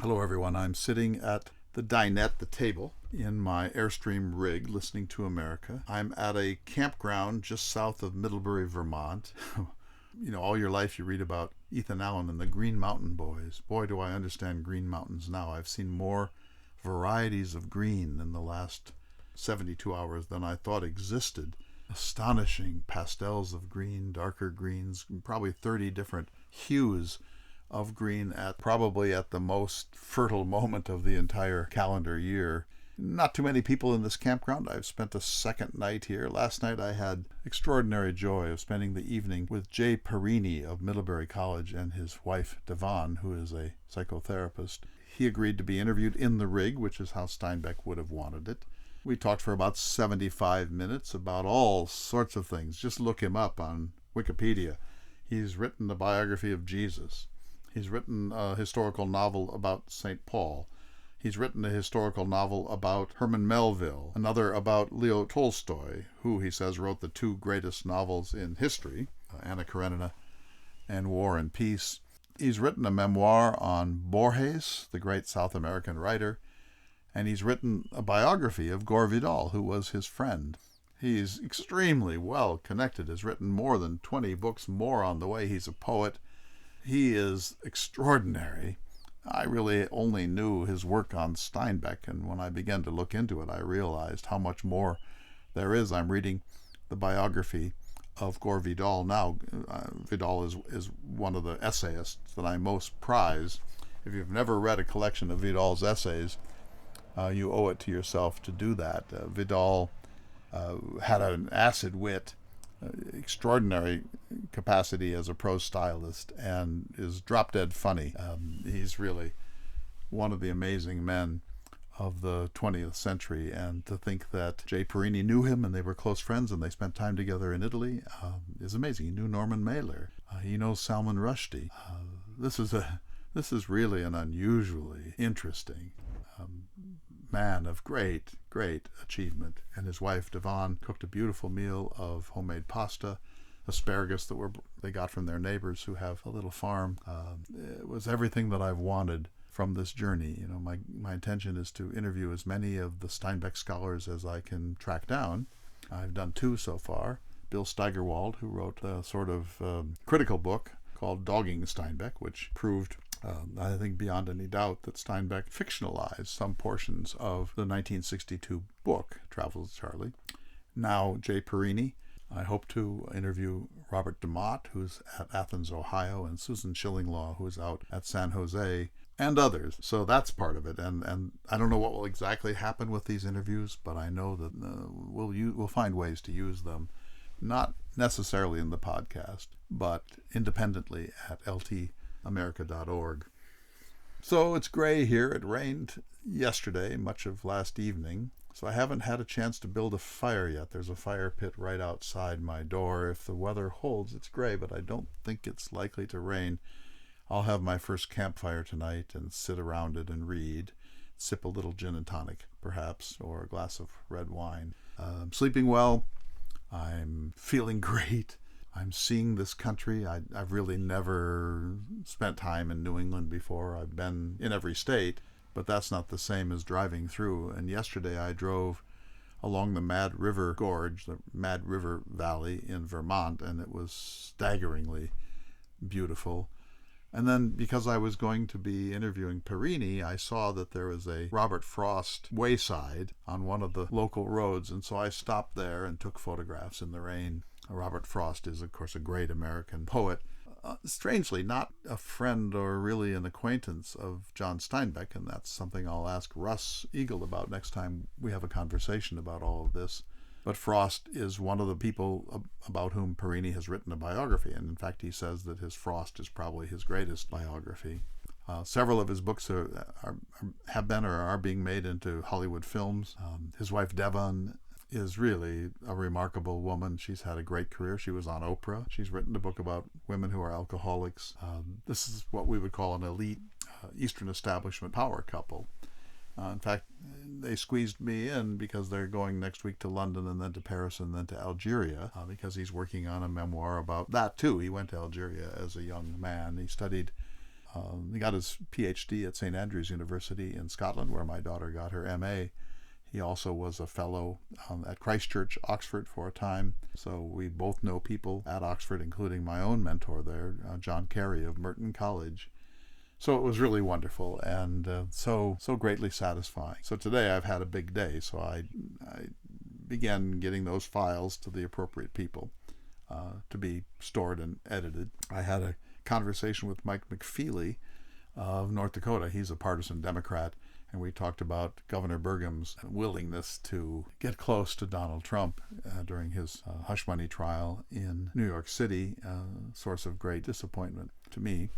Hello, everyone. I'm sitting at the dinette, the table, in my Airstream rig, listening to America. I'm at a campground just south of Middlebury, Vermont. All your life you read about Ethan Allen and the Green Mountain Boys. Boy, do I understand Green Mountains now. I've seen more varieties of green in the last 72 hours than I thought existed. Astonishing pastels of green, darker greens, probably 30 different hues of green at probably at the most fertile moment of the entire calendar year. Not too many people in this campground. I've spent a second night here. Last night I had extraordinary joy of spending the evening with Jay Parini of Middlebury College and his wife Devon, who is a psychotherapist. He agreed to be interviewed in the rig, which is how Steinbeck would have wanted it. We talked for about 75 minutes about all sorts of things. Just look him up on Wikipedia. He's written a biography of Jesus. He's written a historical novel about St. Paul. He's written a historical novel about Herman Melville, another about Leo Tolstoy, who, he says, wrote the two greatest novels in history, Anna Karenina and War and Peace. He's written a memoir on Borges, the great South American writer, and he's written a biography of Gore Vidal, who was his friend. He's extremely well connected, has written more than 20 books more on the way. He's a poet. He is extraordinary. I really only knew his work on Steinbeck, and when I began to look into it, I realized how much more there is. I'm reading the biography of Gore Vidal now. Vidal is one of the essayists that I most prize. If you've never read a collection of Vidal's essays, you owe it to yourself to do that. Vidal had an acid wit, extraordinary capacity as a prose stylist, and is drop-dead funny. He's really one of the amazing men of the 20th century, and to think that Jay Parini knew him and they were close friends and they spent time together in Italy is amazing. He knew Norman Mailer. He knows Salman Rushdie. This is really an unusually interesting man of great achievement. And his wife Devon cooked a beautiful meal of homemade pasta, asparagus that they got from their neighbors who have a little farm. It was everything that I've wanted from this journey. My intention is to interview as many of the Steinbeck scholars as I can track down. I've done 2 so far. Bill Steigerwald, who wrote a sort of critical book called Dogging Steinbeck, which proved I think beyond any doubt that Steinbeck fictionalized some portions of the 1962 book, Travels with Charley. Now Jay Parini. I hope to interview Robert DeMott, who's at Athens, Ohio, and Susan Schillinglaw, who's out at San Jose, and others. So that's part of it. And I don't know what will exactly happen with these interviews, but I know that we'll find ways to use them, not necessarily in the podcast, but independently at ltamerica.org. So it's gray here. It rained yesterday, much of last evening, so I haven't had a chance to build a fire yet. There's a fire pit right outside my door. If the weather holds, it's gray, but I don't think it's likely to rain. I'll have my first campfire tonight and sit around it and read, sip a little gin and tonic, perhaps, or a glass of red wine. I'm sleeping well. I'm feeling great. I'm seeing this country. I've really never spent time in New England before. I've been in every state, but that's not the same as driving through. And yesterday I drove along the Mad River Gorge, the Mad River Valley in Vermont, and it was staggeringly beautiful. And then because I was going to be interviewing Parini, I saw that there was a Robert Frost wayside on one of the local roads, and so I stopped there and took photographs in the rain. Robert Frost is, of course, a great American poet. Strangely, not a friend or really an acquaintance of John Steinbeck, and that's something I'll ask Russ Eagle about next time we have a conversation about all of this. But Frost is one of the people about whom Parini has written a biography, and in fact he says that his Frost is probably his greatest biography. Several of his books have been or are being made into Hollywood films. His wife Devon is really a remarkable woman. She's had a great career. She was on Oprah. She's written a book about women who are alcoholics. This is what we would call an elite Eastern establishment power couple. In fact, they squeezed me in because they're going next week to London and then to Paris and then to Algeria because he's working on a memoir about that too. He went to Algeria as a young man. He studied He got his PhD at St. Andrews University in Scotland, where my daughter got her MA. He also was a fellow at Christ Church, Oxford, for a time. So we both know people at Oxford, including my own mentor there, John Carey of Merton College. So it was really wonderful and so greatly satisfying. So today I've had a big day, so I began getting those files to the appropriate people to be stored and edited. I had a conversation with Mike McFeely of North Dakota. He's a partisan Democrat, and we talked about Governor Burgum's willingness to get close to Donald Trump during his hush money trial in New York City, source of great disappointment to me.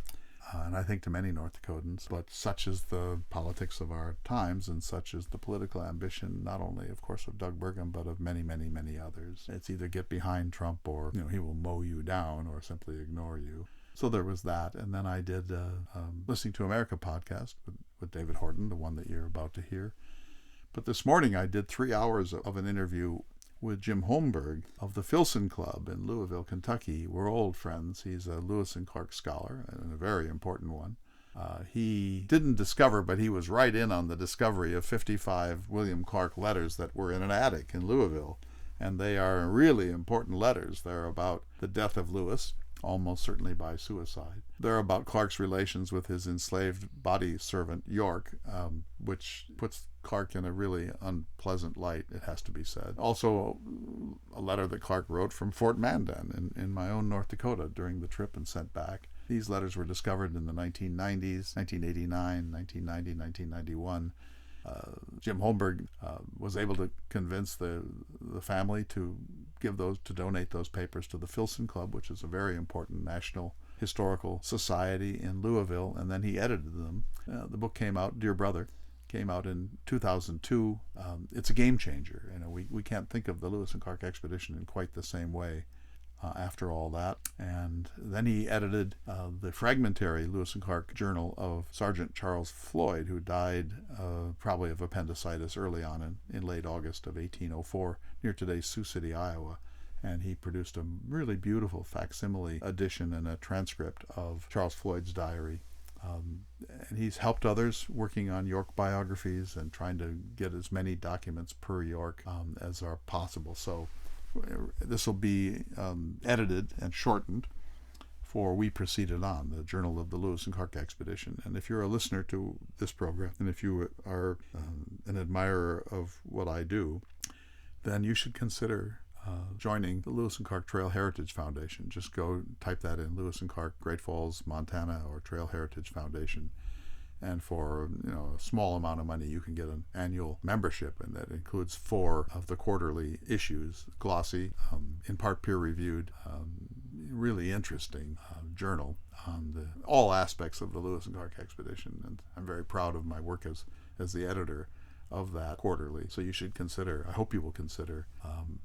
And I think to many North Dakotans, but such is the politics of our times, and such is the political ambition, not only, of course, of Doug Burgum, but of many, many, many others. It's either get behind Trump or, he will mow you down or simply ignore you. So there was that. And then I did Listening to America podcast with David Horton, the one that you're about to hear. But this morning I did 3 hours of an interview with Jim Holmberg of the Filson Club in Louisville, Kentucky. We're old friends. He's a Lewis and Clark scholar, and a very important one. He didn't discover, but he was right in on the discovery of 55 William Clark letters that were in an attic in Louisville. And they are really important letters. They're about the death of Lewis, almost certainly by suicide. They're about Clark's relations with his enslaved body servant, York, which puts Clark in a really unpleasant light, it has to be said. Also, a letter that Clark wrote from Fort Mandan in my own North Dakota during the trip and sent back. These letters were discovered in the 1990s, 1989, 1990, 1991. Jim Holmberg was able to convince the family to donate those papers to the Filson Club, which is a very important national historical society in Louisville, and then he edited them. The book came out, Dear Brother, came out in 2002. It's a game changer. We can't think of the Lewis and Clark expedition in quite the same way after all that. And then he edited the fragmentary Lewis and Clark journal of Sergeant Charles Floyd, who died probably of appendicitis early on in late August of 1804 near today's Sioux City, Iowa. And he produced a really beautiful facsimile edition and a transcript of Charles Floyd's diary. And he's helped others working on York biographies and trying to get as many documents per York as are possible. So this will be edited and shortened for We Proceeded On, the Journal of the Lewis and Clark Expedition. And if you're a listener to this program, and if you are an admirer of what I do, then you should consider joining the Lewis and Clark Trail Heritage Foundation. Just go type that in, Lewis and Clark, Great Falls, Montana, or Trail Heritage Foundation. And for a small amount of money, you can get an annual membership, and that includes 4 of the quarterly issues, glossy, in part peer-reviewed, really interesting journal on all aspects of the Lewis and Clark expedition. And I'm very proud of my work as the editor of that quarterly. So you should consider, I hope you will consider,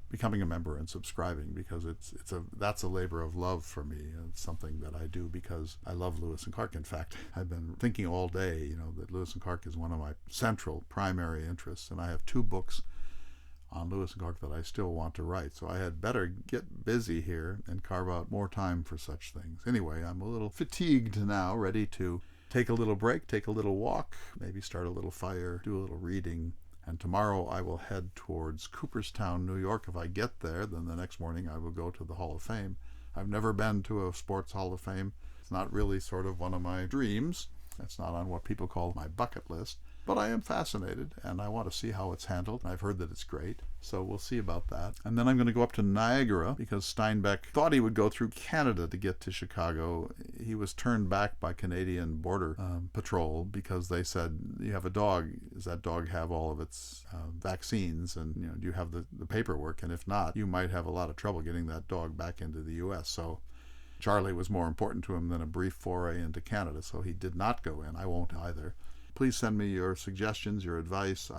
becoming a member and subscribing, because that's a labor of love for me. It's something that I do because I love Lewis and Clark. In fact, I've been thinking all day, that Lewis and Clark is one of my central primary interests, and I have 2 books on Lewis and Clark that I still want to write. So I had better get busy here and carve out more time for such things. Anyway, I'm a little fatigued now, ready to take a little break, take a little walk, maybe start a little fire, do a little reading. And tomorrow I will head towards Cooperstown, New York. If I get there, then the next morning I will go to the Hall of Fame. I've never been to a sports Hall of Fame. It's not really sort of one of my dreams. It's not on what people call my bucket list. But I am fascinated, and I want to see how it's handled. I've heard that it's great, so we'll see about that. And then I'm going to go up to Niagara, because Steinbeck thought he would go through Canada to get to Chicago. He was turned back by Canadian Border Patrol because they said, you have a dog. Does that dog have all of its vaccines? And do you have the paperwork? And if not, you might have a lot of trouble getting that dog back into the U.S. So Charley was more important to him than a brief foray into Canada, so he did not go in. I won't either. Please send me your suggestions, your advice.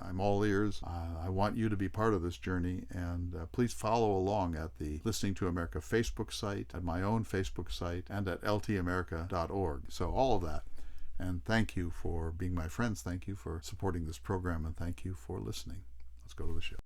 I'm all ears. I want you to be part of this journey, and please follow along at the Listening to America Facebook site, at my own Facebook site, and at ltamerica.org. So all of that. And thank you for being my friends. Thank you for supporting this program, and thank you for listening. Let's go to the show.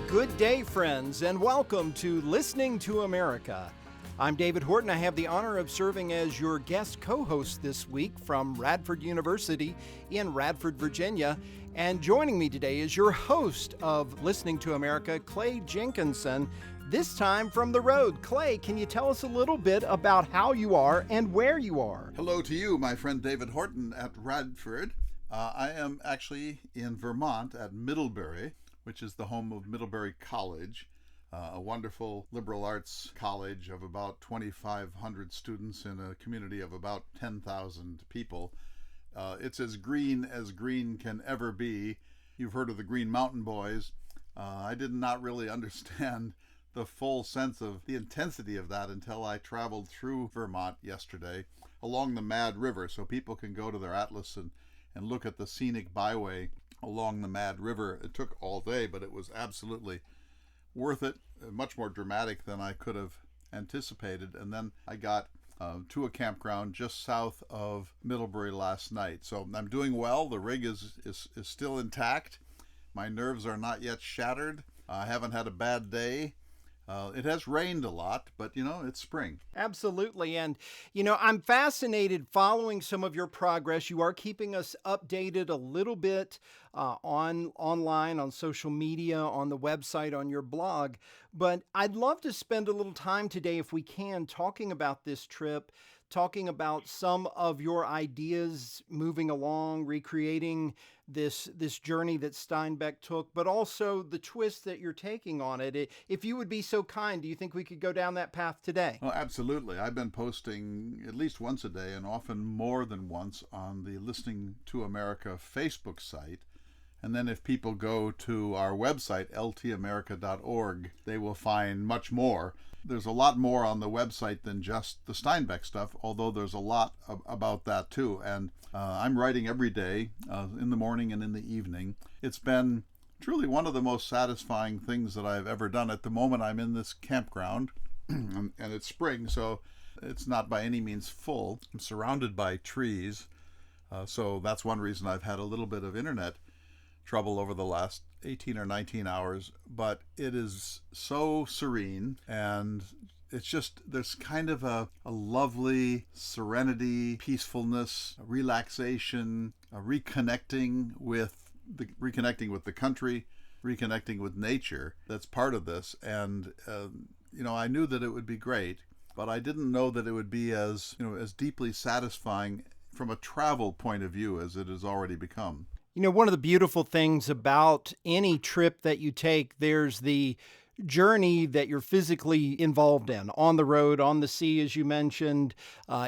Good day, friends, and welcome to Listening to America. I'm David Horton. I have the honor of serving as your guest co-host this week from Radford University in Radford, Virginia. And joining me today is your host of Listening to America, Clay Jenkinson, this time from the road. Clay, can you tell us a little bit about how you are and where you are? Hello to you, my friend David Horton at Radford. I am actually in Vermont at Middlebury, which is the home of Middlebury College, a wonderful liberal arts college of about 2,500 students in a community of about 10,000 people. It's as green can ever be. You've heard of the Green Mountain Boys. I did not really understand the full sense of the intensity of that until I traveled through Vermont yesterday along the Mad River, so people can go to their atlas and look at the scenic byway along the Mad River. It took all day, but it was absolutely worth it, much more dramatic than I could have anticipated. And then I got to a campground just south of Middlebury last night. So I'm doing well. The rig is still intact. My nerves are not yet shattered. I haven't had a bad day. It has rained a lot, but it's spring. Absolutely. And, I'm fascinated following some of your progress. You are keeping us updated a little bit online, on social media, on the website, on your blog. But I'd love to spend a little time today, if we can, talking about this trip, talking about some of your ideas moving along, recreating this journey that Steinbeck took, but also the twist that you're taking on it. If you would be so kind, do you think we could go down that path today? Oh, absolutely. I've been posting at least once a day and often more than once on the Listening to America Facebook site. And then if people go to our website, ltamerica.org, they will find much more. There's a lot more on the website than just the Steinbeck stuff, although there's a lot about that too. And I'm writing every day, in the morning and in the evening. It's been truly one of the most satisfying things that I've ever done. At the moment, I'm in this campground, and it's spring, so it's not by any means full. I'm surrounded by trees, so that's one reason I've had a little bit of internet trouble over the last 18 or 19 hours, but it is so serene, and it's just, there's kind of a lovely serenity, peacefulness, relaxation, reconnecting with the country, reconnecting with nature that's part of this. And I knew that it would be great, but I didn't know that it would be as deeply satisfying from a travel point of view as it has already become. One of the beautiful things about any trip that you take, there's the journey that you're physically involved in, on the road, on the sea, as you mentioned,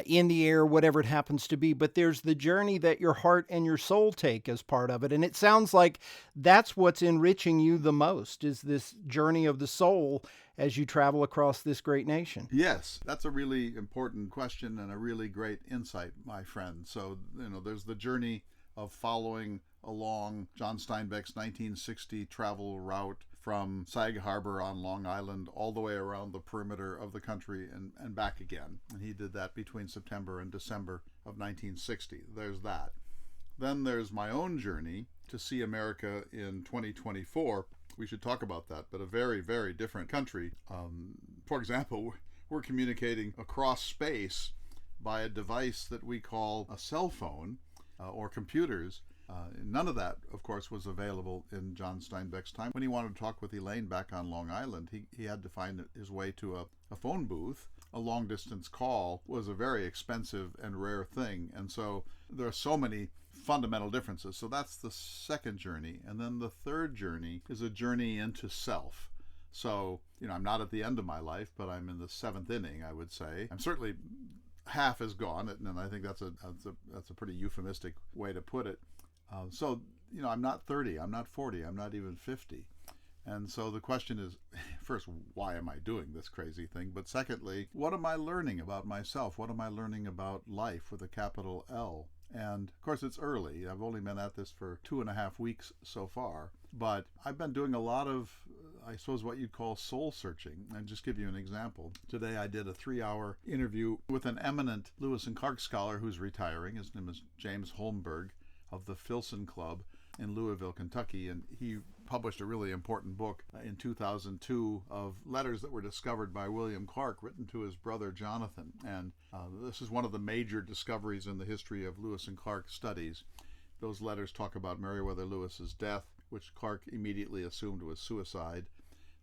in the air, whatever it happens to be. But there's the journey that your heart and your soul take as part of it. And it sounds like that's what's enriching you the most, is this journey of the soul as you travel across this great nation. Yes, that's a really important question and a really great insight, my friend. So, there's the journey of following along John Steinbeck's 1960 travel route from Sag Harbor on Long Island all the way around the perimeter of the country and back again. And he did that between September and December of 1960. There's that. Then there's my own journey to see America in 2024. We should talk about that, but a very, very different country. For example, we're communicating across space by a device that we call a cell phone or computers. None of that, of course, was available in John Steinbeck's time. When he wanted to talk with Elaine back on Long Island, he had to find his way to a phone booth. A long-distance call was a very expensive and rare thing, and so there are so many fundamental differences. So that's the second journey. And then the third journey is a journey into self. So, I'm not at the end of my life, but I'm in the seventh inning, I would say. I'm certainly half is gone, and I think that's a pretty euphemistic way to put it. So, I'm not 30, I'm not 40, I'm not even 50. And so the question is, first, why am I doing this crazy thing? But secondly, what am I learning about myself? What am I learning about life with a capital L? And of course, it's early. I've only been at this for 2.5 weeks so far. But I've been doing a lot of, I suppose, what you'd call soul searching. And just give you an example. Today I did a 3-hour interview with an eminent Lewis and Clark scholar who's retiring. His name is James Holmberg of the Filson Club. in Louisville, Kentucky, and he published a really important book in 2002 of letters that were discovered by William Clark, written to his brother Jonathan. And this is one of the major discoveries in the history of Lewis and Clark studies. Those letters talk about Meriwether Lewis's death, which Clark immediately assumed was suicide.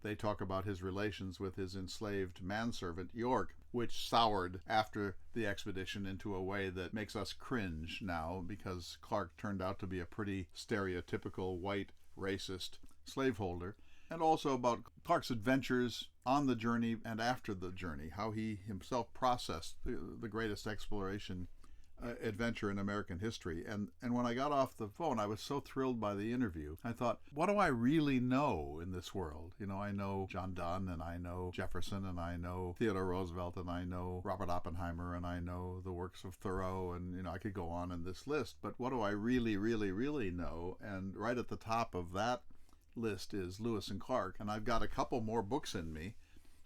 They talk about his relations with his enslaved manservant, York, which soured after the expedition into a way that makes us cringe now, because Clark turned out to be a pretty stereotypical white racist slaveholder. And also about Clark's adventures on the journey and after the journey, how he himself processed the greatest exploration adventure in American history. And when I got off the phone, I was so thrilled by the interview. I thought, what do I really know in this world? You know, I know John Donne, and I know Jefferson, and I know Theodore Roosevelt, and I know Robert Oppenheimer, and I know the works of Thoreau, and, you know, I could go on in this list. But what do I really, really, really know? And right at the top of that list is Lewis and Clark. And I've got a couple more books in me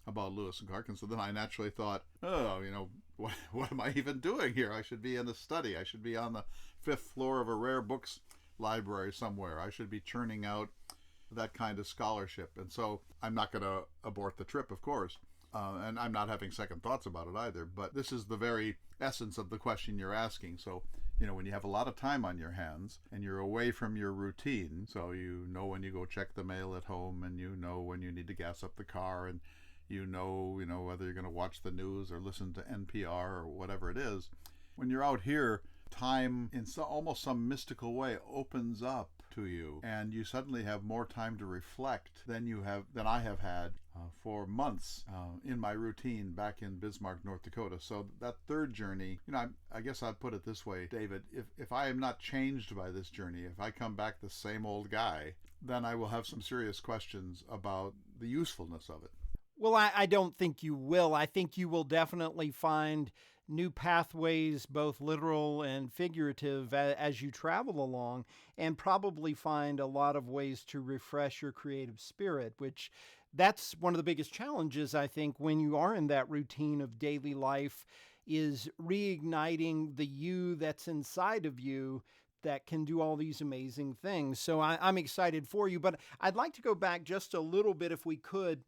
about Lewis and Clark. And so then I naturally thought, oh, you know, what am I even doing here? I should be in a study. I should be on the 5th floor of a rare books library somewhere. I should be churning out that kind of scholarship. And so I'm not going to abort the trip, of course. And I'm not having second thoughts about it either. But this is the very essence of the question you're asking. So, you know, when you have a lot of time on your hands and you're away from your routine, so you know when you go check the mail at home, and you know when you need to gas up the car, and you know whether you're going to watch the news or listen to NPR or whatever it is. When you're out here, time in almost some mystical way opens up to you, and you suddenly have more time to reflect than I have had for months in my routine back in Bismarck, North Dakota. So that third journey, you know, I guess I'd put it this way, David, if I am not changed by this journey, if I come back the same old guy, then I will have some serious questions about the usefulness of it. Well, I don't think you will. I think you will definitely find new pathways, both literal and figurative, as you travel along, and probably find a lot of ways to refresh your creative spirit, which that's one of the biggest challenges, I think, when you are in that routine of daily life, is reigniting the you that's inside of you that can do all these amazing things. So I'm excited for you, but I'd like to go back just a little bit, if we could.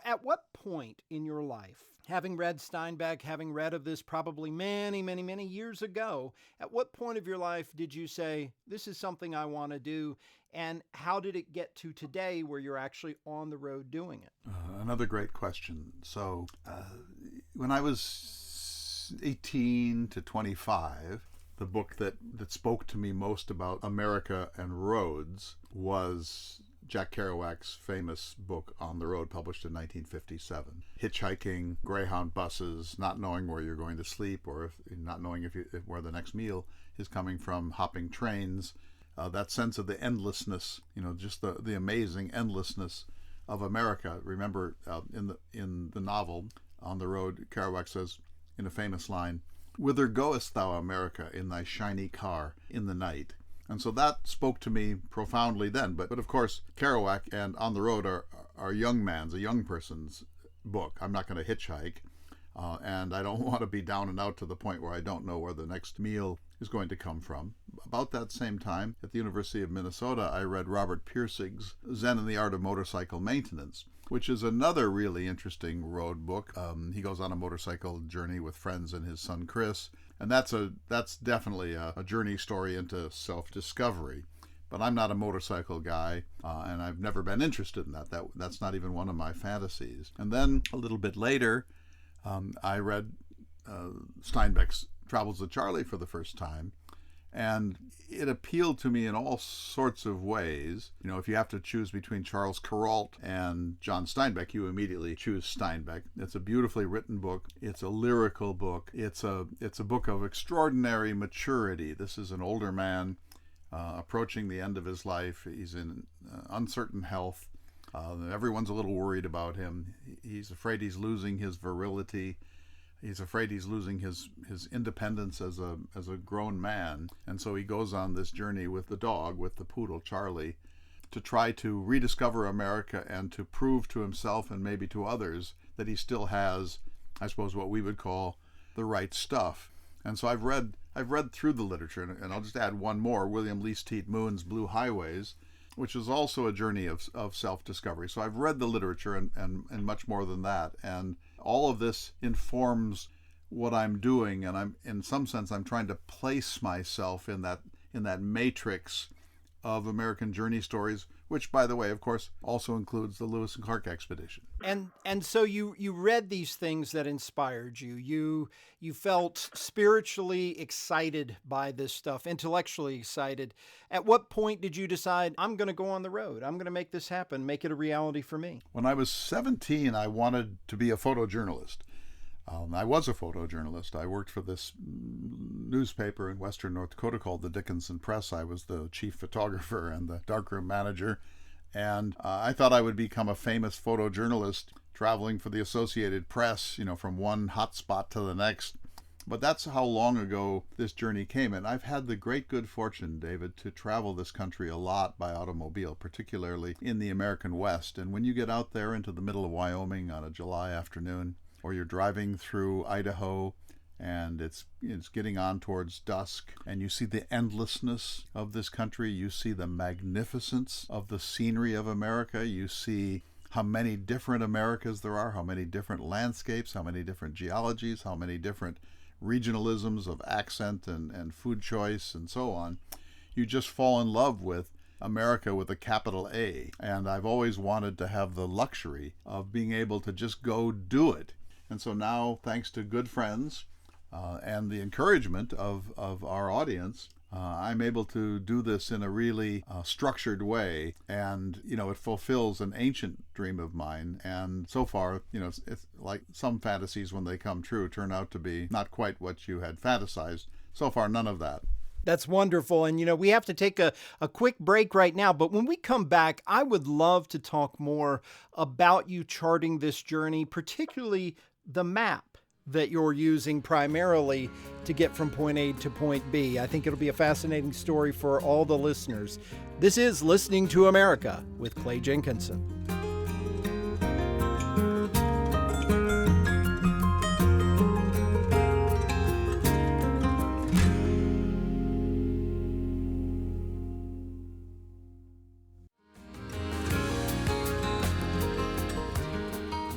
At what point in your life, having read Steinbeck, having read of this probably many, many, many years ago, at what point of your life did you say, this is something I want to do? And how did it get to today where you're actually on the road doing it? Another great question. So when I was 18 to 25, the book that spoke to me most about America and roads was Jack Kerouac's famous book On the Road, published in 1957. Hitchhiking, Greyhound buses, not knowing where you're going to sleep, or not knowing where the next meal is coming from, hopping trains, that sense of the endlessness, you know, just the amazing endlessness of America. Remember, in the novel On the Road, Kerouac says in a famous line, "Whither goest thou, America, in thy shiny car in the night?" And so that spoke to me profoundly then. But of course, Kerouac and On the Road are a young person's book. I'm not going to hitchhike. And I don't want to be down and out to the point where I don't know where the next meal is going to come from. About that same time, at the University of Minnesota, I read Robert Pirsig's Zen and the Art of Motorcycle Maintenance, which is another really interesting road book. He goes on a motorcycle journey with friends and his son Chris, and that's definitely a journey story into self-discovery. But I'm not a motorcycle guy, and I've never been interested in that. That's not even one of my fantasies. And then a little bit later, I read Steinbeck's Travels with Charley for the first time, and it appealed to me in all sorts of ways. You know, if you have to choose between Charles Perrault and John Steinbeck, you immediately choose Steinbeck. It's a beautifully written book. It's a lyrical book. It's a book of extraordinary maturity. This is an older man approaching the end of his life. He's in uncertain health. Everyone's a little worried about him. He's afraid he's losing his virility. He's afraid he's losing his independence as a grown man. And so he goes on this journey with the dog, with the poodle, Charley, to try to rediscover America and to prove to himself and maybe to others that he still has, I suppose, what we would call the right stuff. And so I've read through the literature, and I'll just add one more, William Lease Teat Moon's Blue Highways, which is also a journey of self-discovery. So I've read the literature and much more than that. And all of this informs what I'm doing, and in some sense I'm trying to place myself in that matrix of American journey stories, which, by the way, of course, also includes the Lewis and Clark expedition. And so you read these things that inspired you. You felt spiritually excited by this stuff, intellectually excited. At what point did you decide, I'm going to go on the road? I'm going to make this happen, make it a reality for me? When I was 17, I wanted to be a photojournalist. I was a photojournalist. I worked for this newspaper in western North Dakota called the Dickinson Press. I was the chief photographer and the darkroom manager. And I thought I would become a famous photojournalist traveling for the Associated Press, from one hot spot to the next. But that's how long ago this journey came. And I've had the great good fortune, David, to travel this country a lot by automobile, particularly in the American West. And when you get out there into the middle of Wyoming on a July afternoon, or you're driving through Idaho and it's getting on towards dusk, and you see the endlessness of this country, you see the magnificence of the scenery of America, you see how many different Americas there are, how many different landscapes, how many different geologies, how many different regionalisms of accent and food choice and so on. You just fall in love with America with a capital A. And I've always wanted to have the luxury of being able to just go do it. And so now, thanks to good friends and the encouragement of our audience, I'm able to do this in a really structured way. And, it fulfills an ancient dream of mine. And so far, it's like some fantasies when they come true turn out to be not quite what you had fantasized. So far, none of that. That's wonderful. And, we have to take a quick break right now. But when we come back, I would love to talk more about you charting this journey, particularly the map that you're using primarily to get from point A to point B. I think it'll be a fascinating story for all the listeners. This is Listening to America with Clay Jenkinson.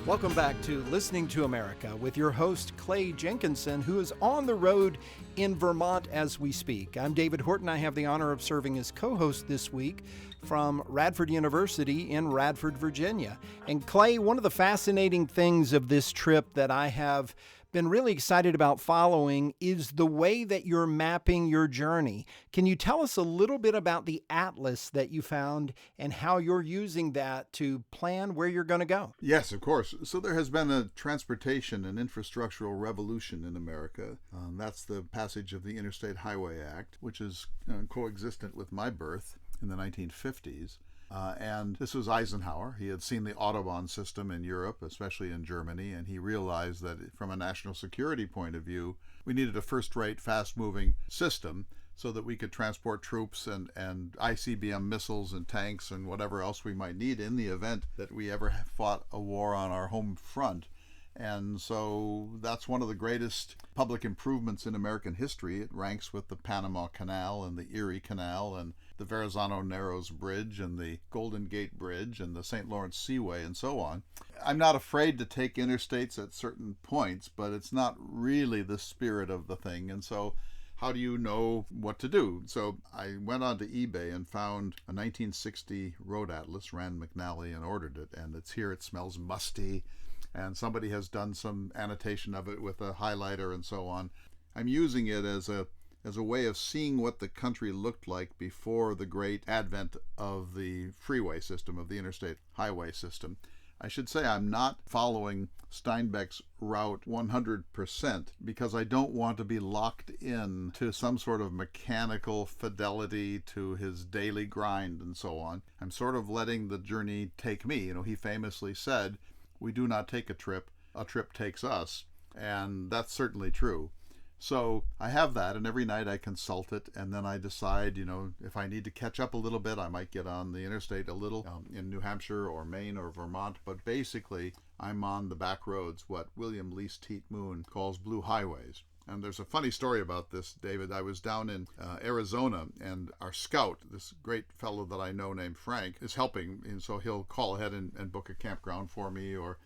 Welcome back to Listening to America with your host, Clay Jenkinson, who is on the road in Vermont as we speak. I'm David Horton. I have the honor of serving as co-host this week from Radford University in Radford, Virginia. And Clay, one of the fascinating things of this trip that I have been really excited about following is the way that you're mapping your journey. Can you tell us a little bit about the atlas that you found and how you're using that to plan where you're going to go? Yes, of course. So there has been a transportation and infrastructural revolution in America. That's the passage of the Interstate Highway Act, which is coexistent with my birth in the 1950s. And this was Eisenhower. He had seen the Autobahn system in Europe, especially in Germany, and he realized that from a national security point of view, we needed a first-rate, fast-moving system so that we could transport troops and ICBM missiles and tanks and whatever else we might need in the event that we ever fought a war on our home front. And so that's one of the greatest public improvements in American history. It ranks with the Panama Canal and the Erie Canal and the Verrazano Narrows Bridge and the Golden Gate Bridge and the St. Lawrence Seaway and so on. I'm not afraid to take interstates at certain points, but it's not really the spirit of the thing. And so how do you know what to do? So I went onto eBay and found a 1960 road atlas, Rand McNally, and ordered it. And it's here. It smells musty. And somebody has done some annotation of it with a highlighter and so on. I'm using it as a way of seeing what the country looked like before the great advent of the freeway system, of the Interstate Highway System. I should say I'm not following Steinbeck's route 100% because I don't want to be locked in to some sort of mechanical fidelity to his daily grind and so on. I'm sort of letting the journey take me. He famously said, "We do not take a trip takes us." And that's certainly true. So I have that, and every night I consult it, and then I decide, if I need to catch up a little bit, I might get on the interstate a little in New Hampshire or Maine or Vermont. But basically, I'm on the back roads, what William Lease Teat Moon calls blue highways. And there's a funny story about this, David. I was down in Arizona, and our scout, this great fellow that I know named Frank, is helping. And so he'll call ahead and book a campground for me, or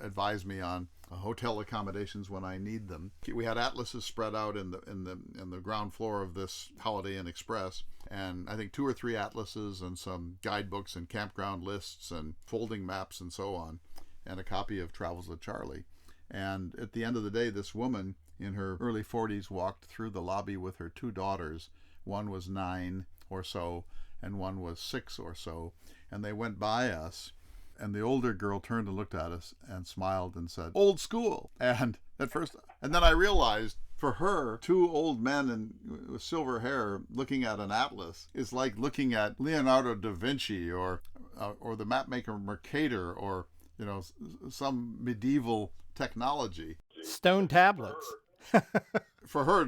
advise me on hotel accommodations when I need them. We had atlases spread out in the ground floor of this Holiday Inn Express, and I think 2 or 3 atlases and some guidebooks and campground lists and folding maps and so on, and a copy of Travels with Charley. And at the end of the day, this woman in her early 40s walked through the lobby with her 2 daughters. One was 9 or so, and one was 6 or so, and they went by us. And the older girl turned and looked at us and smiled and said, "Old school." And then I realized for her, 2 old men with silver hair looking at an atlas is like looking at Leonardo da Vinci or the mapmaker Mercator, or some medieval technology. Stone tablets. For her,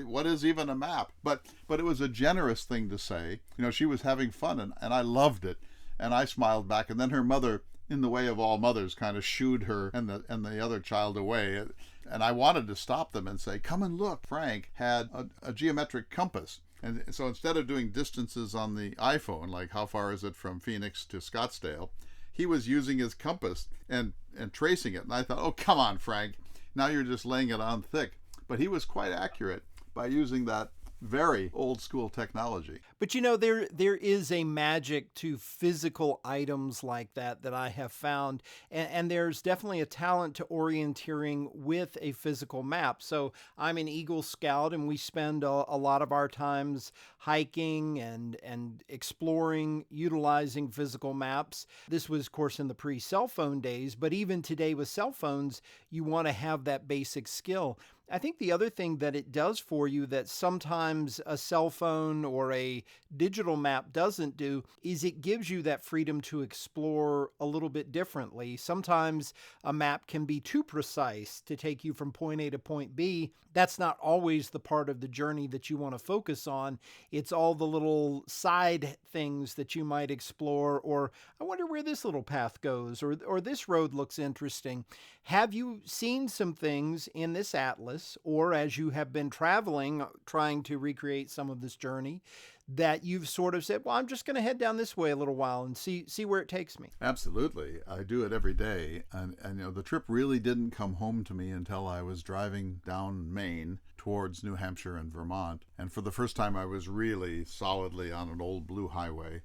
what is even a map? But it was a generous thing to say. She was having fun, and I loved it. And I smiled back, and then her mother, in the way of all mothers, kind of shooed her and the other child away. And I wanted to stop them and say, "Come and look." Frank had a geometric compass. And so instead of doing distances on the iPhone, like how far is it from Phoenix to Scottsdale, he was using his compass and tracing it. And I thought, "Oh, come on, Frank. Now you're just laying it on thick." But he was quite accurate by using that very old school technology. But there is a magic to physical items like that I have found, and there's definitely a talent to orienteering with a physical map. So I'm an Eagle Scout, and we spend a lot of our times hiking and exploring, utilizing physical maps. This was, of course, in the pre-cell phone days, but even today with cell phones, you want to have that basic skill. I think the other thing that it does for you that sometimes a cell phone or a digital map doesn't do is it gives you that freedom to explore a little bit differently. Sometimes a map can be too precise to take you from point A to point B. That's not always the part of the journey that you want to focus on. It's all the little side things that you might explore, or I wonder where this little path goes, or this road looks interesting. Have you seen some things in this atlas, or as you have been traveling, trying to recreate some of this journey, that you've sort of said, "Well, I'm just going to head down this way a little while and see where it takes me"? Absolutely. I do it every day. And the trip really didn't come home to me until I was driving down Maine towards New Hampshire and Vermont. And for the first time, I was really solidly on an old blue highway.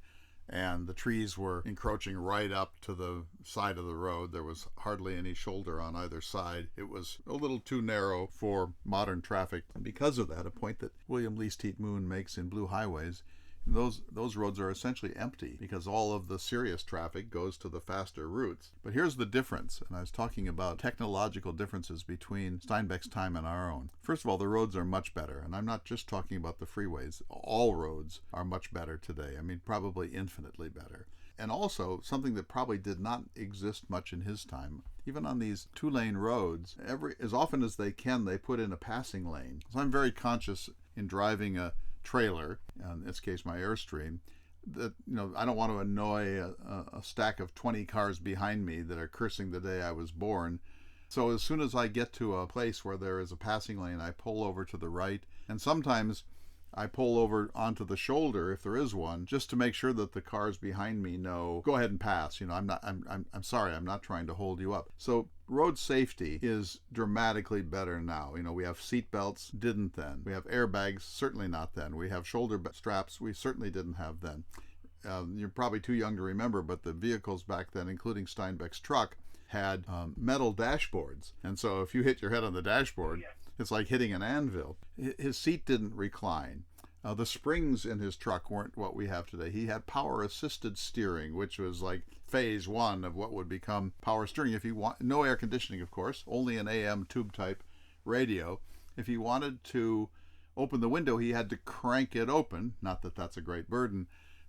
And the trees were encroaching right up to the side of the road. There was hardly any shoulder on either side. It was a little too narrow for modern traffic. And because of that, a point that William Least Heat Moon makes in Blue Highways, those roads are essentially empty because all of the serious traffic goes to the faster routes. But here's the difference, and I was talking about technological differences between Steinbeck's time and our own. First of all, the roads are much better, and I'm not just talking about the freeways. All roads are much better today. I mean, probably infinitely better. And also, something that probably did not exist much in his time, even on these 2-lane roads, as often as they can, they put in a passing lane. So I'm very conscious in driving a trailer, in this case my Airstream, that I don't want to annoy a stack of 20 cars behind me that are cursing the day I was born. So as soon as I get to a place where there is a passing lane, I pull over to the right, and sometimes I pull over onto the shoulder if there is one, just to make sure that the cars behind me know, go ahead and pass. I'm sorry, I'm not trying to hold you up. So road safety is dramatically better now. We have seat belts, didn't then. We have airbags, certainly not then. We have shoulder straps, we certainly didn't have then. You're probably too young to remember, but the vehicles back then, including Steinbeck's truck, had metal dashboards. And so if you hit your head on the dashboard, it's like hitting an anvil. His seat didn't recline. The springs in his truck weren't what we have today. He had power-assisted steering, which was like phase 1 of what would become power steering. If you want, no air conditioning, of course, only an AM tube-type radio. If he wanted to open the window, he had to crank it open. Not that that's a great burden,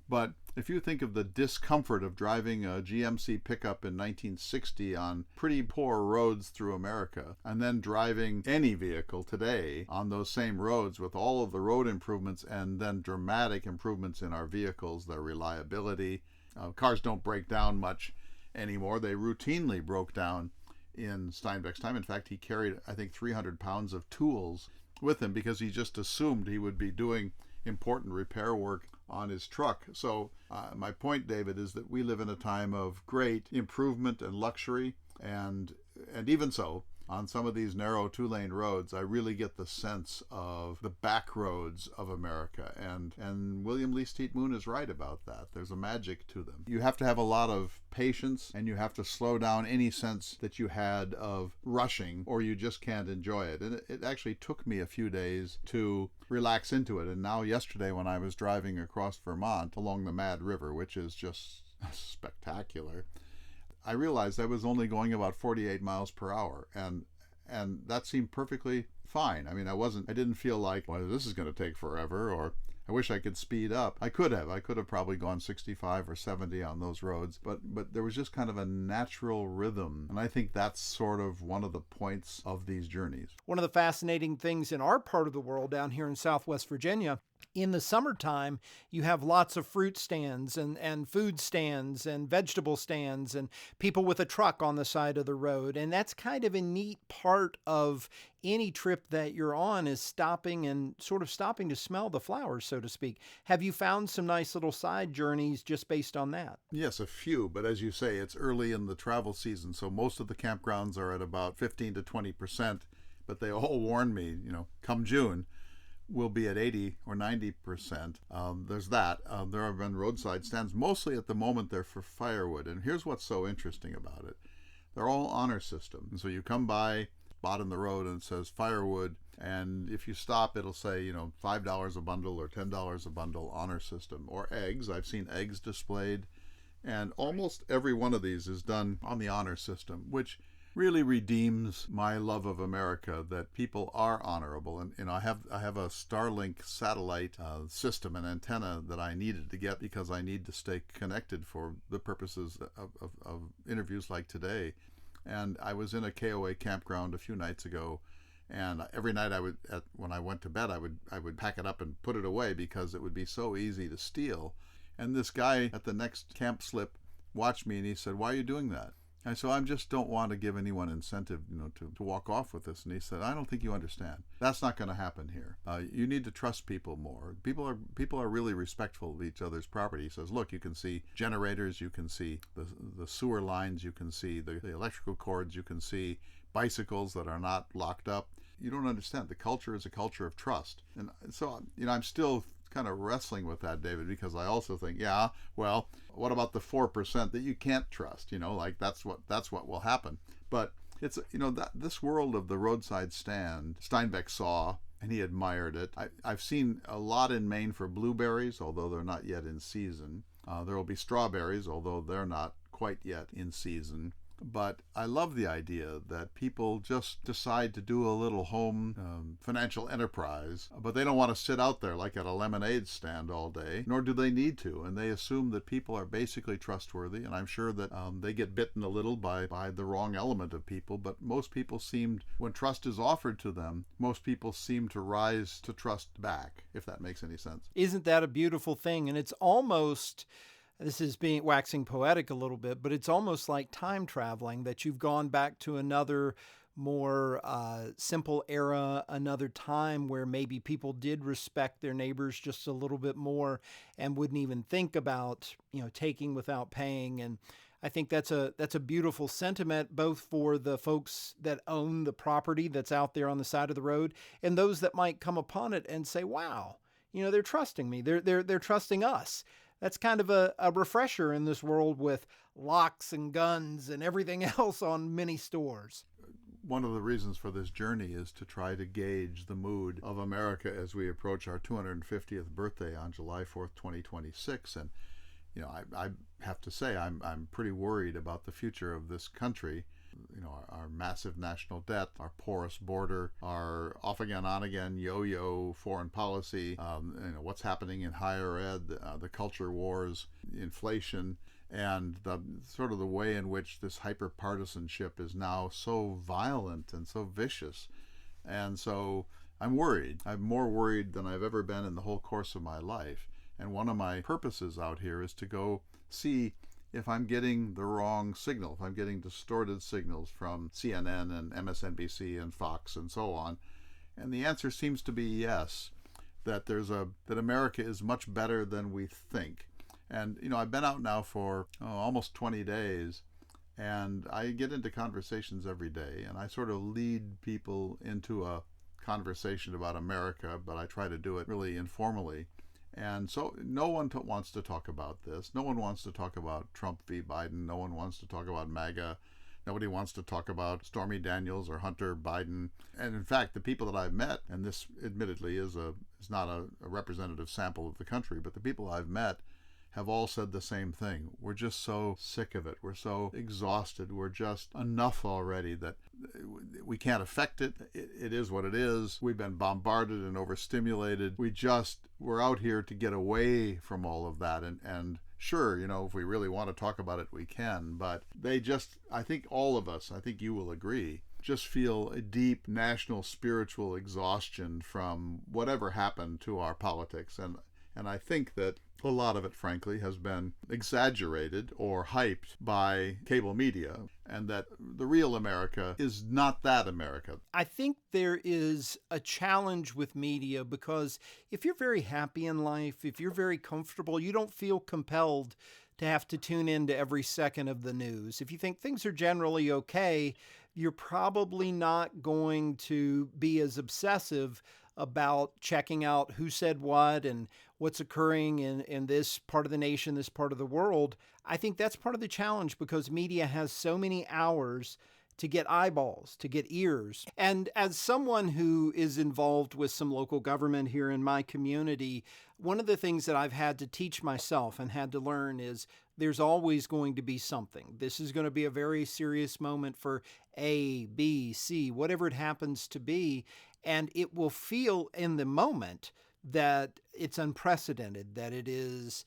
but if you think of the discomfort of driving a GMC pickup in 1960 on pretty poor roads through America, and then driving any vehicle today on those same roads with all of the road improvements and then dramatic improvements in our vehicles, their reliability. Cars don't break down much anymore. They routinely broke down in Steinbeck's time. In fact, he carried, I think, 300 pounds of tools with him because he just assumed he would be doing important repair work on his truck. So my point, David, is that we live in a time of great improvement and luxury, and even so, on some of these narrow two-lane roads, I really get the sense of the back roads of America. And William Lee Steet Moon is right about that. There's a magic to them. You have to have a lot of patience, and you have to slow down any sense that you had of rushing, or you just can't enjoy it. And it actually took me a few days to relax into it. And now yesterday, when I was driving across Vermont along the Mad River, which is just spectacular, I realized I was only going about 48 miles per hour, and that seemed perfectly fine. I mean, I didn't feel like, well, this is going to take forever, or I wish I could speed up. I could have probably gone 65 or 70 on those roads, but there was just kind of a natural rhythm, and I think that's sort of one of the points of these journeys. One of the fascinating things in our part of the world down here in Southwest Virginia, in the summertime, you have lots of fruit stands and food stands and vegetable stands and people with a truck on the side of the road. And that's kind of a neat part of any trip that you're on, is stopping to smell the flowers, so to speak. Have you found some nice little side journeys just based on that? Yes, a few, but as you say, it's early in the travel season, so most of the campgrounds are at about 15 to 20%, but they all warn me, come June, will be at 80 or 90%. There's that. There have been roadside stands. Mostly at the moment they're for firewood. And here's what's so interesting about it. They're all honor system. And so you come by, spot in the road, and it says firewood. And if you stop, it'll say, $5 a bundle or $10 a bundle, honor system. Or eggs. I've seen eggs displayed. And almost every one of these is done on the honor system, which really redeems my love of America, that people are honorable. And I have a Starlink satellite system, an antenna that I needed to get because I need to stay connected for the purposes of interviews like today. And I was in a KOA campground a few nights ago, and every night when I went to bed, I would pack it up and put it away because it would be so easy to steal. And this guy at the next camp slip watched me, and he said, "Why are you doing that?" And so I just don't want to give anyone incentive, to walk off with this. And he said, "I don't think you understand. That's not going to happen here. You need to trust people more. People are really respectful of each other's property." He says, "Look, you can see generators, you can see the sewer lines, you can see the electrical cords, you can see bicycles that are not locked up. You don't understand. The culture is a culture of trust." And so, I'm still kind of wrestling with that, David, because I also think, yeah, well, what about the 4% that you can't trust? That's what will happen. But it's that this world of the roadside stand, Steinbeck saw, and he admired it. I've seen a lot in Maine for blueberries, although they're not yet in season. There will be strawberries, although they're not quite yet in season. But I love the idea that people just decide to do a little home financial enterprise, but they don't want to sit out there like at a lemonade stand all day, nor do they need to. And they assume that people are basically trustworthy. And I'm sure that they get bitten a little by the wrong element of people. But most people when trust is offered to them, most people seem to rise to trust back, if that makes any sense. Isn't that a beautiful thing? And it's almost... This is being waxing poetic a little bit, but it's almost like time traveling, that you've gone back to another more simple era, another time where maybe people did respect their neighbors just a little bit more and wouldn't even think about, taking without paying. And I think that's a beautiful sentiment, both for the folks that own the property that's out there on the side of the road and those that might come upon it and say, wow, they're trusting me. They're trusting us. That's kind of a refresher in this world with locks and guns and everything else on many stores. One of the reasons for this journey is to try to gauge the mood of America as we approach our 250th birthday on July 4th, 2026. And, I have to say, I'm pretty worried about the future of this country. Our massive national debt, our porous border, our off again, on again, yo-yo foreign policy, what's happening in higher ed, the culture wars, inflation, and the sort of the way in which this hyper-partisanship is now so violent and so vicious. And so I'm worried. I'm more worried than I've ever been in the whole course of my life. And one of my purposes out here is to go see if I'm getting the wrong signal, if I'm getting distorted signals from CNN and MSNBC and Fox and so on. And the answer seems to be yes, that that America is much better than we think. And I've been out now for almost 20 days, and I get into conversations every day, and I sort of lead people into a conversation about America, but I try to do it really informally. And so no one wants to talk about this. No one wants to talk about Trump v. Biden. No one wants to talk about MAGA. Nobody wants to talk about Stormy Daniels or Hunter Biden. And in fact, the people that I've met, and this admittedly is not a representative sample of the country, but the people I've met have all said the same thing. We're just so sick of it. We're so exhausted. We're just enough already that we can't affect it. It is what it is. We've been bombarded and overstimulated. We're out here to get away from all of that. And sure, if we really want to talk about it, we can. But I think all of us, I think you will agree, just feel a deep national spiritual exhaustion from whatever happened to our politics. And I think that a lot of it, frankly, has been exaggerated or hyped by cable media, and that the real America is not that America. I think there is a challenge with media because if you're very happy in life, if you're very comfortable, you don't feel compelled to have to tune into every second of the news. If you think things are generally okay, you're probably not going to be as obsessive about checking out who said what and what's occurring in this part of the nation, this part of the world. I think that's part of the challenge because media has so many hours to get eyeballs, to get ears. And as someone who is involved with some local government here in my community, one of the things that I've had to teach myself and had to learn is there's always going to be something. This is going to be a very serious moment for A, B, C, whatever it happens to be. And it will feel in the moment that it's unprecedented, that it is,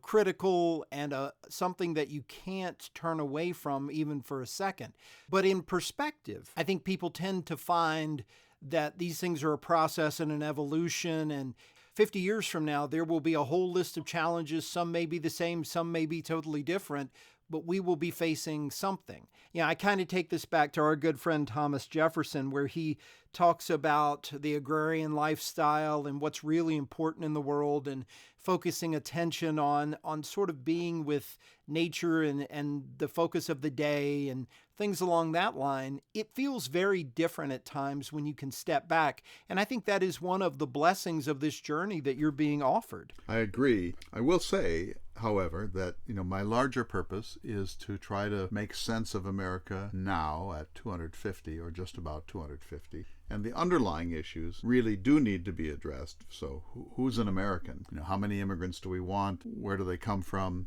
critical and something that you can't turn away from even for a second. But in perspective, I think people tend to find that these things are a process and an evolution. And 50 years from now, there will be a whole list of challenges. Some may be the same, some may be totally different, but we will be facing something. I kind of take this back to our good friend Thomas Jefferson, where he talks about the agrarian lifestyle and what's really important in the world and focusing attention on sort of being with nature and the focus of the day and things along that line. It feels very different at times when you can step back. And I think that is one of the blessings of this journey that you're being offered. I agree. I will say, however, that my larger purpose is to try to make sense of America now at 250 or just about 250. And the underlying issues really do need to be addressed. So who's an American? How many immigrants do we want? Where do they come from?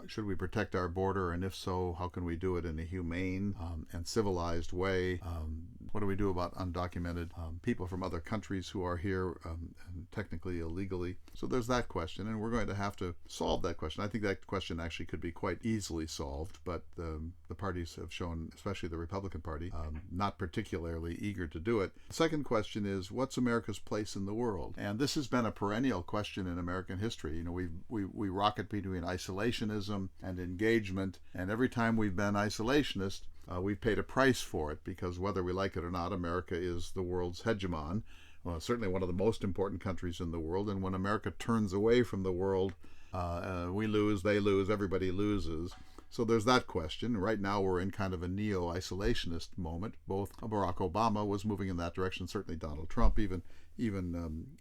Should we protect our border? And if so, how can we do it in a humane and civilized way? What do we do about undocumented people from other countries who are here technically illegally? So there's that question, and we're going to have to solve that question. I think that question actually could be quite easily solved, but the parties have shown, especially the Republican Party, not particularly eager to do it. The second question is, what's America's place in the world? And this has been a perennial question in American history. We rocket between isolationism and engagement, and every time we've been isolationist, we've paid a price for it, because whether we like it or not, America is the world's hegemon, certainly one of the most important countries in the world. And when America turns away from the world, we lose, they lose, everybody loses. So there's that question. Right now we're in kind of a neo-isolationist moment. Both Barack Obama was moving in that direction, certainly Donald Trump, even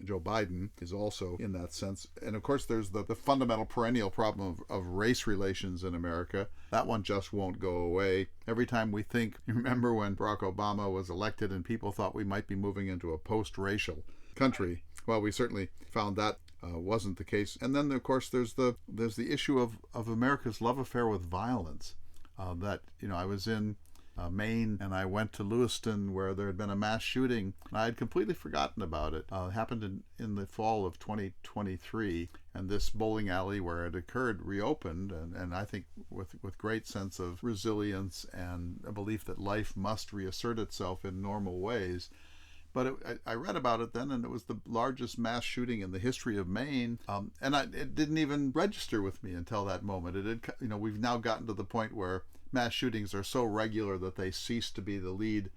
Joe Biden is also in that sense. And of course there's the fundamental perennial problem of race relations in America. That one just won't go away. Every time we think, remember when Barack Obama was elected and people thought we might be moving into a post-racial country? Well, we certainly found that wasn't the case. And then of course there's the issue of America's love affair with violence. I was in Maine, and I went to Lewiston where there had been a mass shooting, and I had completely forgotten about it. It happened in the fall of 2023, and this bowling alley where it occurred reopened, and I think with great sense of resilience and a belief that life must reassert itself in normal ways. But I read about it then, and it was the largest mass shooting in the history of Maine. It didn't even register with me until that moment. We've now gotten to the point where mass shootings are so regular that they cease to be the lead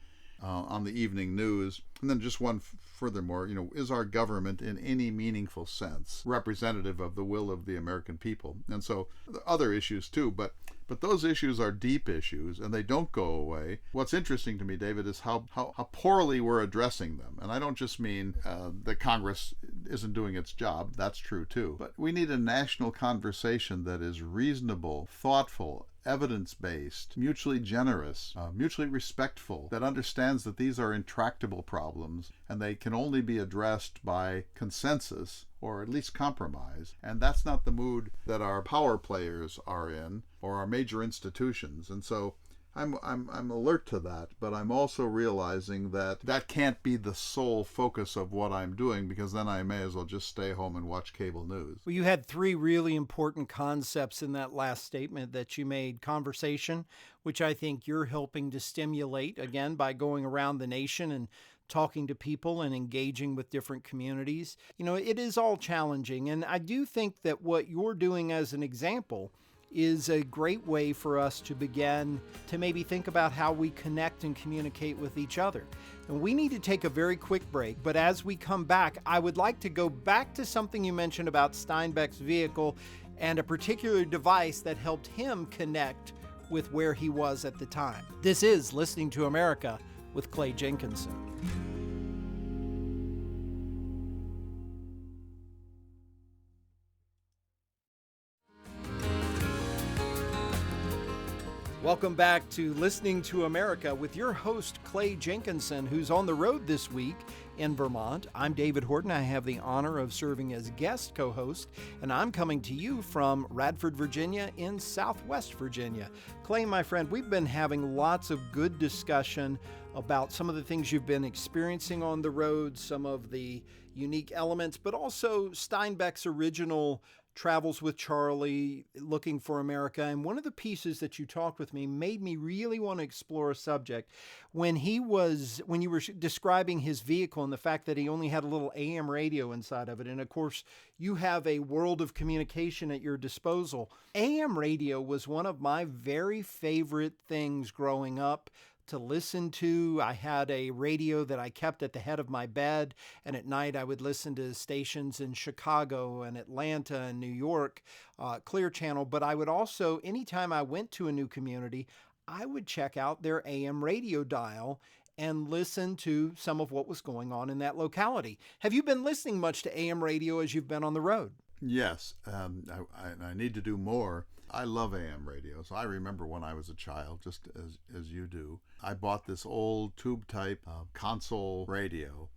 on the evening news. And then just one furthermore, is our government in any meaningful sense representative of the will of the American people? And so other issues too, but those issues are deep issues and they don't go away. What's interesting to me, David, is how poorly we're addressing them. And I don't just mean that Congress isn't doing its job. That's true too. But we need a national conversation that is reasonable, thoughtful, evidence-based, mutually generous, mutually respectful, that understands that these are intractable problems and they can only be addressed by consensus or at least compromise. And that's not the mood that our power players are in or our major institutions. And so I'm alert to that, but I'm also realizing that that can't be the sole focus of what I'm doing, because then I may as well just stay home and watch cable news. Well, you had three really important concepts in that last statement that you made. Conversation, which I think you're helping to stimulate, again, by going around the nation and talking to people and engaging with different communities. It is all challenging, and I do think that what you're doing as an example is a great way for us to begin to maybe think about how we connect and communicate with each other. And we need to take a very quick break, but as we come back, I would like to go back to something you mentioned about Steinbeck's vehicle and a particular device that helped him connect with where he was at the time. This is Listening to America with Clay Jenkinson. Welcome back to Listening to America with your host, Clay Jenkinson, who's on the road this week in Vermont. I'm David Horton. I have the honor of serving as guest co-host, and I'm coming to you from Radford, Virginia in Southwest Virginia. Clay, my friend, we've been having lots of good discussion about some of the things you've been experiencing on the road, some of the unique elements, but also Steinbeck's original Travels with Charley, Looking for America. And one of the pieces that you talked with me made me really want to explore a subject. When you were describing his vehicle and the fact that he only had a little AM radio inside of it, and of course, you have a world of communication at your disposal. AM radio was one of my very favorite things growing up to listen to. I had a radio that I kept at the head of my bed, and at night I would listen to stations in Chicago and Atlanta and New York, Clear Channel. But I would also, anytime I went to a new community, I would check out their AM radio dial and listen to some of what was going on in that locality. Have you been listening much to AM radio as you've been on the road? Yes, I need to do more. I love AM radio. So I remember when I was a child, just as you do, I bought this old tube type console radio.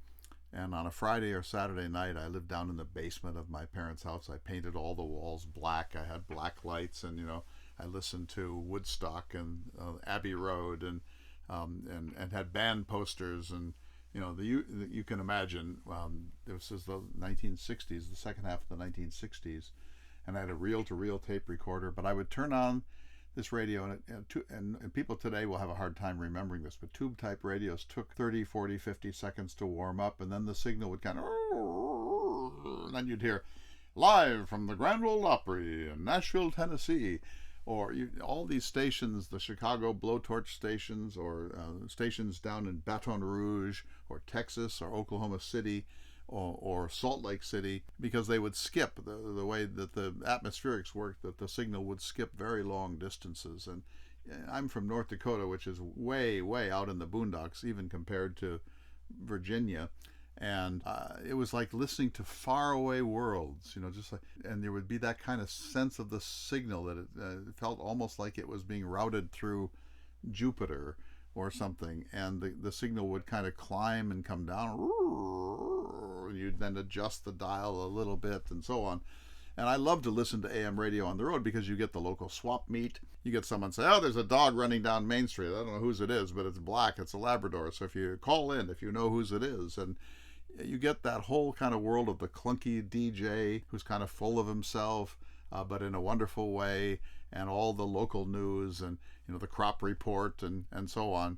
And on a Friday or Saturday night, I lived down in the basement of my parents' house. I painted all the walls black. I had black lights, and I listened to Woodstock and Abbey Road, and had band posters, and you can imagine. This is the 1960s, the second half of the 1960s. And I had a reel-to-reel tape recorder, but I would turn on this radio, and people today will have a hard time remembering this, but tube-type radios took 30, 40, 50 seconds to warm up, and then the signal would kind of, and then you'd hear, live from the Grand Ole Opry in Nashville, Tennessee, or all these stations, the Chicago blowtorch stations, or stations down in Baton Rouge, or Texas, or Oklahoma City, or Salt Lake City, because they would skip the way that the atmospherics worked, that the signal would skip very long distances. And I'm from North Dakota, which is way, way out in the boondocks, even compared to Virginia. And it was like listening to faraway worlds, and there would be that kind of sense of the signal that it felt almost like it was being routed through Jupiter or something, and the signal would kind of climb and come down. You'd then adjust the dial a little bit and so on. And I love to listen to AM radio on the road because you get the local swap meet. You get someone say, oh, there's a dog running down Main Street. I don't know whose it is, but it's black. It's a Labrador. So if you call in, if you know whose it is, and you get that whole kind of world of the clunky DJ who's kind of full of himself, but in a wonderful way, and all the local news and the crop report and so on.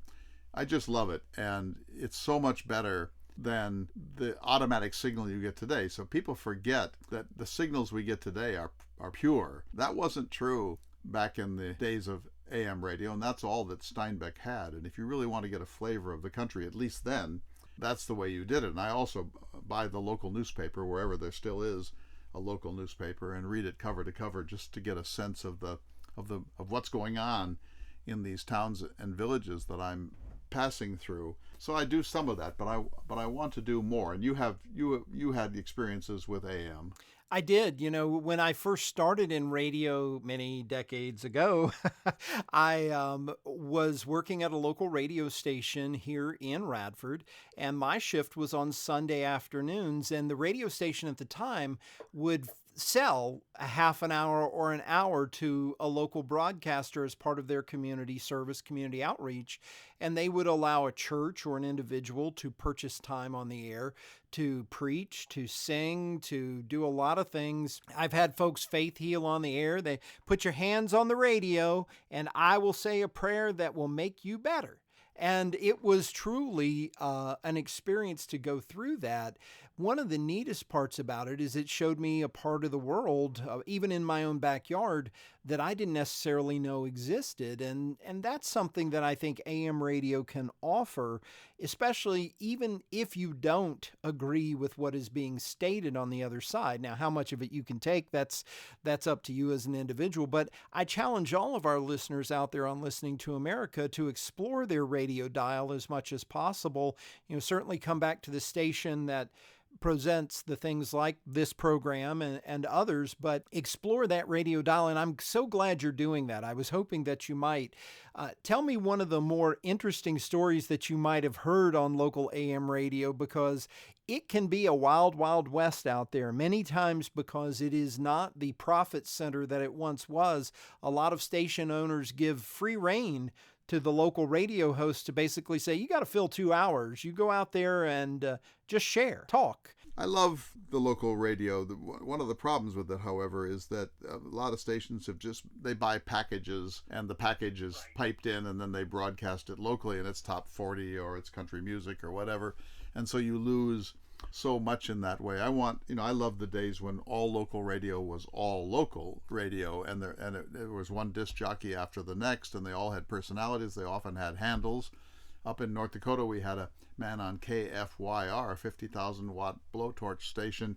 I just love it. And it's so much better than the automatic signal you get today. So people forget that the signals we get today are pure. That wasn't true back in the days of AM radio, and that's all that Steinbeck had. And if you really want to get a flavor of the country, at least then, that's the way you did it. And I also buy the local newspaper, wherever there still is a local newspaper, and read it cover to cover just to get a sense of what's going on in these towns and villages that I'm passing through. So I do some of that, but I want to do more. And you had experiences with AM. I did. When I first started in radio many decades ago, I was working at a local radio station here in Radford, and my shift was on Sunday afternoons, and the radio station at the time would sell a half an hour or an hour to a local broadcaster as part of their community service, community outreach, and they would allow a church or an individual to purchase time on the air to preach, to sing, to do a lot of things. I've had folks faith heal on the air. They put your hands on the radio and I will say a prayer that will make you better. And it was truly an experience to go through that. One of the neatest parts about it is it showed me a part of the world, even in my own backyard, that I didn't necessarily know existed. And that's something that I think AM radio can offer, especially even if you don't agree with what is being stated on the other side. Now, how much of it you can take, that's up to you as an individual. But I challenge all of our listeners out there on Listening to America to explore their radio dial as much as possible. Certainly come back to the station that presents the things like this program and others, but explore that radio dial. And I'm so glad you're doing that. I was hoping that you might. Tell me one of the more interesting stories that you might have heard on local AM radio, because it can be a wild, wild west out there many times because it is not the profit center that it once was. A lot of station owners give free rein to the local radio host to basically say, you got to fill 2 hours. You go out there and just share, talk. I love the local radio. One of the problems with it, however, is that a lot of stations they buy packages, and the package is piped in and then they broadcast it locally, and it's top 40 or it's country music or whatever. And so you lose so much in that way. I love the days when all local radio was all local radio, and there was one disc jockey after the next, and they all had personalities. They often had handles. Up in North Dakota, we had a man on KFYR, a 50,000 watt blowtorch station,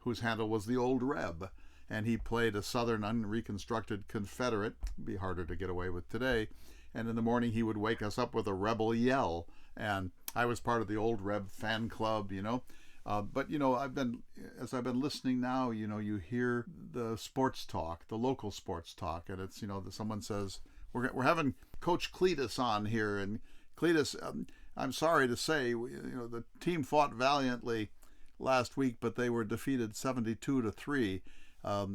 whose handle was the Old Reb, and he played a Southern unreconstructed Confederate, be harder to get away with today, and in the morning he would wake us up with a rebel yell, and I was part of the Old Reb fan club, But as I've been listening now, you hear the sports talk, the local sports talk, and it's someone says we're having Coach Cletus on here, and Cletus, I'm sorry to say, the team fought valiantly last week, but they were defeated 72-3.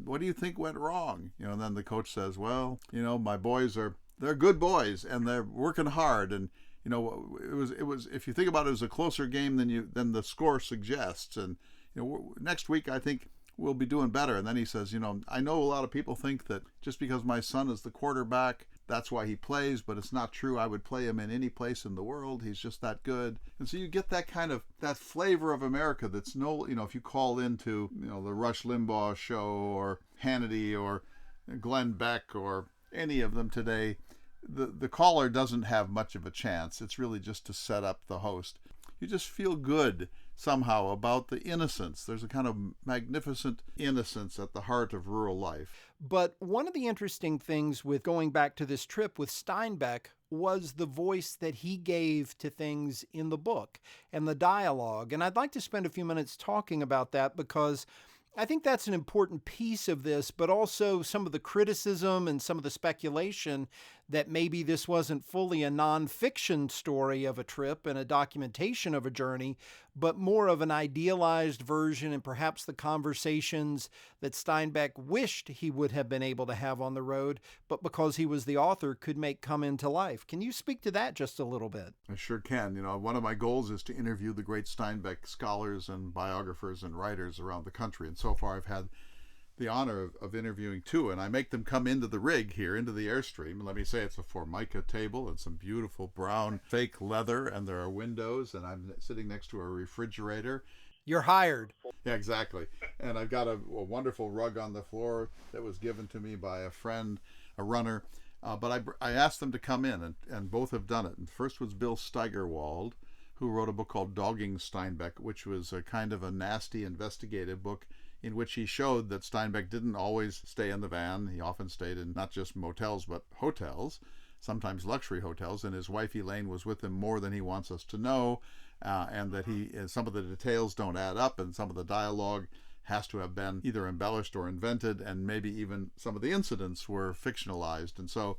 What do you think went wrong? And then the coach says, well, my boys they're good boys and they're working hard, and it was if you think about it, it was a closer game than the score suggests. And next week I think we'll be doing better. And then he says, I know a lot of people think that just because my son is the quarterback, that's why he plays, but it's not true. I would play him in any place in the world. He's just that good. And so you get that flavor of America that's if you call into the Rush Limbaugh show or Hannity or Glenn Beck or any of them today, the caller doesn't have much of a chance. It's really just to set up the host. You just feel good somehow about the innocence. There's a kind of magnificent innocence at the heart of rural life. But one of the interesting things with going back to this trip with Steinbeck was the voice that he gave to things in the book and the dialogue. And I'd like to spend a few minutes talking about that, because I think that's an important piece of this, but also some of the criticism and some of the speculation that maybe this wasn't fully a nonfiction story of a trip and a documentation of a journey, but more of an idealized version, and perhaps the conversations that Steinbeck wished he would have been able to have on the road, but because he was the author, could make come into life. Can you speak to that just a little bit? I sure can. One of my goals is to interview the great Steinbeck scholars and biographers and writers around the country. And so far I've had the honor of interviewing two, and I make them come into the rig here, into the Airstream. And let me say, it's a Formica table and some beautiful brown fake leather, and there are windows, and I'm sitting next to a refrigerator. You're hired. Yeah, exactly. And I've got a wonderful rug on the floor that was given to me by a friend, a runner. But I asked them to come in, and both have done it. And the first was Bill Steigerwald, who wrote a book called Dogging Steinbeck, which was a kind of a nasty investigative book in which he showed that Steinbeck didn't always stay in the van. He often stayed in not just motels, but hotels, sometimes luxury hotels, and his wife Elaine was with him more than he wants us to know, and that some of the details don't add up, and some of the dialogue has to have been either embellished or invented, and maybe even some of the incidents were fictionalized. And so,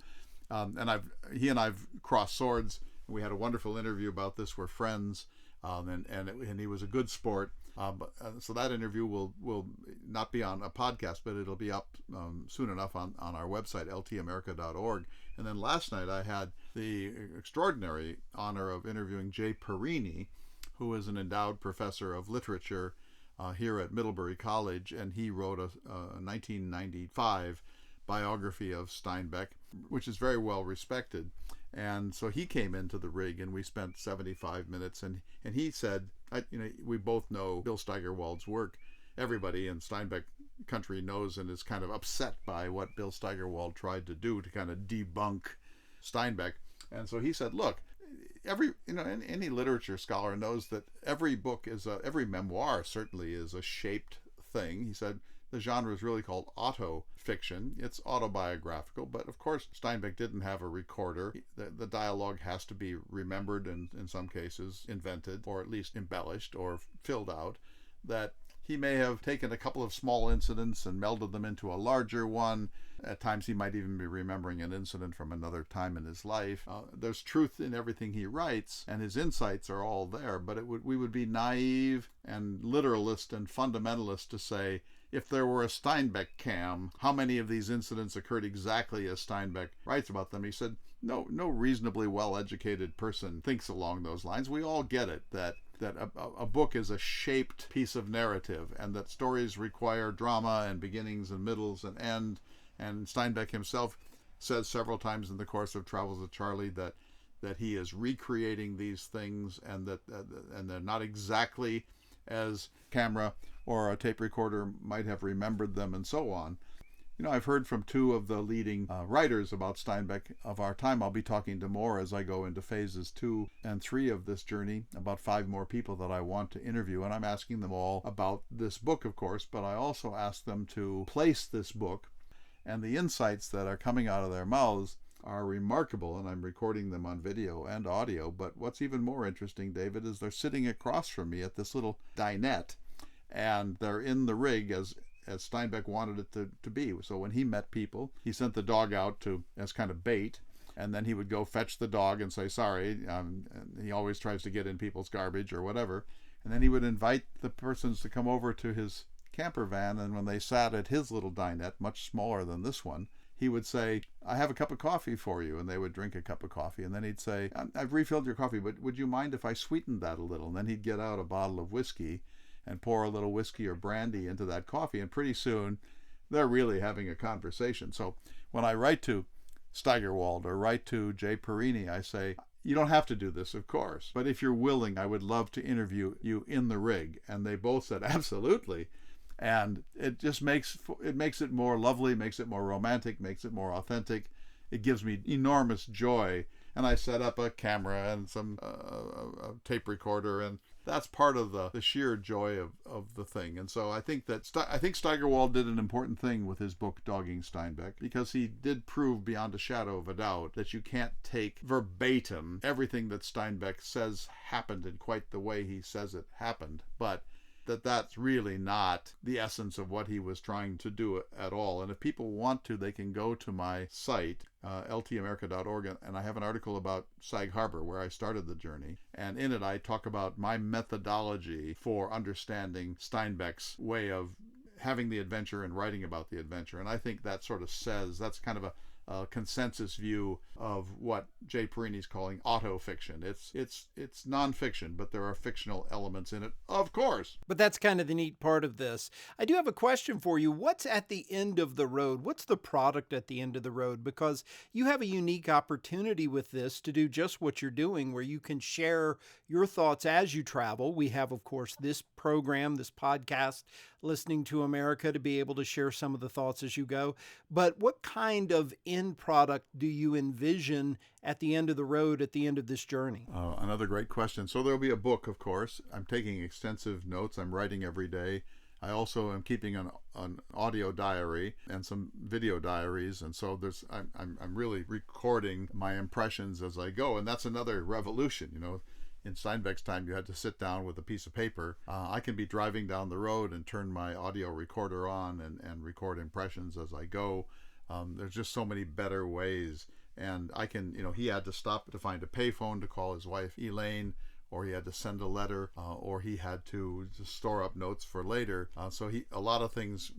he and I've crossed swords. We had a wonderful interview about this. We're friends, and he was a good sport. So that interview will not be on a podcast, but it'll be up soon enough on our website, ltamerica.org. And then last night I had the extraordinary honor of interviewing Jay Parini, who is an endowed professor of literature here at Middlebury College, and he wrote a 1995 biography of Steinbeck, which is very well respected. And so he came into the rig, and we spent 75 minutes, and he said, we both know Bill Steigerwald's work. Everybody in Steinbeck country knows and is kind of upset by what Bill Steigerwald tried to do to kind of debunk Steinbeck. And so he said, look, any literature scholar knows that every book every memoir certainly is a shaped thing. He said the genre is really called auto-fiction. It's autobiographical, but of course Steinbeck didn't have a recorder. The dialogue has to be remembered and in some cases invented, or at least embellished or filled out. That he may have taken a couple of small incidents and melded them into a larger one. At times he might even be remembering an incident from another time in his life. There's truth in everything he writes, and his insights are all there, but we would be naive and literalist and fundamentalist to say, if there were a Steinbeck cam, how many of these incidents occurred exactly as Steinbeck writes about them? He said, no reasonably well-educated person thinks along those lines. We all get it, that a book is a shaped piece of narrative, and that stories require drama and beginnings and middles and end. And Steinbeck himself says several times in the course of Travels with Charley that he is recreating these things, and that and they're not exactly as camera or a tape recorder might have remembered them, and so on. I've heard from two of the leading writers about Steinbeck of our time. I'll be talking to more as I go into phases 2 and 3 of this journey, about 5 more people that I want to interview, and I'm asking them all about this book, of course, but I also ask them to place this book, and the insights that are coming out of their mouths are remarkable, and I'm recording them on video and audio. But what's even more interesting, David, is they're sitting across from me at this little dinette, and they're in the rig as Steinbeck wanted it to be. So when he met people, he sent the dog out as kind of bait, and then he would go fetch the dog and say, sorry, and he always tries to get in people's garbage or whatever, and then he would invite the persons to come over to his camper van, and when they sat at his little dinette, much smaller than this one, he would say, I have a cup of coffee for you, and they would drink a cup of coffee, and then he'd say, I've refilled your coffee, but would you mind if I sweetened that a little? And then he'd get out a bottle of whiskey and pour a little whiskey or brandy into that coffee, and pretty soon they're really having a conversation. So when I write to Steigerwald or write to Jay Parini, I say, you don't have to do this, of course, but if you're willing, I would love to interview you in the rig. And they both said, absolutely. And it just makes it more lovely, makes it more romantic, makes it more authentic. It gives me enormous joy. And I set up a camera and some a tape recorder, and that's part of the sheer joy of the thing. And so I think Steigerwald did an important thing with his book Dogging Steinbeck, because he did prove beyond a shadow of a doubt that you can't take verbatim everything that Steinbeck says happened in quite the way he says it happened, but that's really not the essence of what he was trying to do at all. And if people want to, they can go to my site, ltamerica.org, and I have an article about Sag Harbor, where I started the journey. And in it, I talk about my methodology for understanding Steinbeck's way of having the adventure and writing about the adventure. And I think that sort of says, that's kind of a consensus view of what Jay Parini's calling autofiction. It's nonfiction, but there are fictional elements in it, of course. But that's kind of the neat part of this. I do have a question for you. What's at the end of the road? What's the product at the end of the road? Because you have a unique opportunity with this to do just what you're doing, where you can share your thoughts as you travel. We have, of course, this program, this podcast, Listening to America, to be able to share some of the thoughts as you go. But what kind of end product do you envision at the end of the road, at the end of this journey? Another great question. So there'll be a book, of course. I'm taking extensive notes. I'm writing every day. I also am keeping an audio diary and some video diaries, and so I'm really recording my impressions as I go, and that's another revolution. In Steinbeck's time, you had to sit down with a piece of paper. I can be driving down the road and turn my audio recorder on and record impressions as I go. There's just so many better ways. And I can, he had to stop to find a payphone to call his wife, Elaine, or he had to send a letter, or he had to just store up notes for later. So a lot of things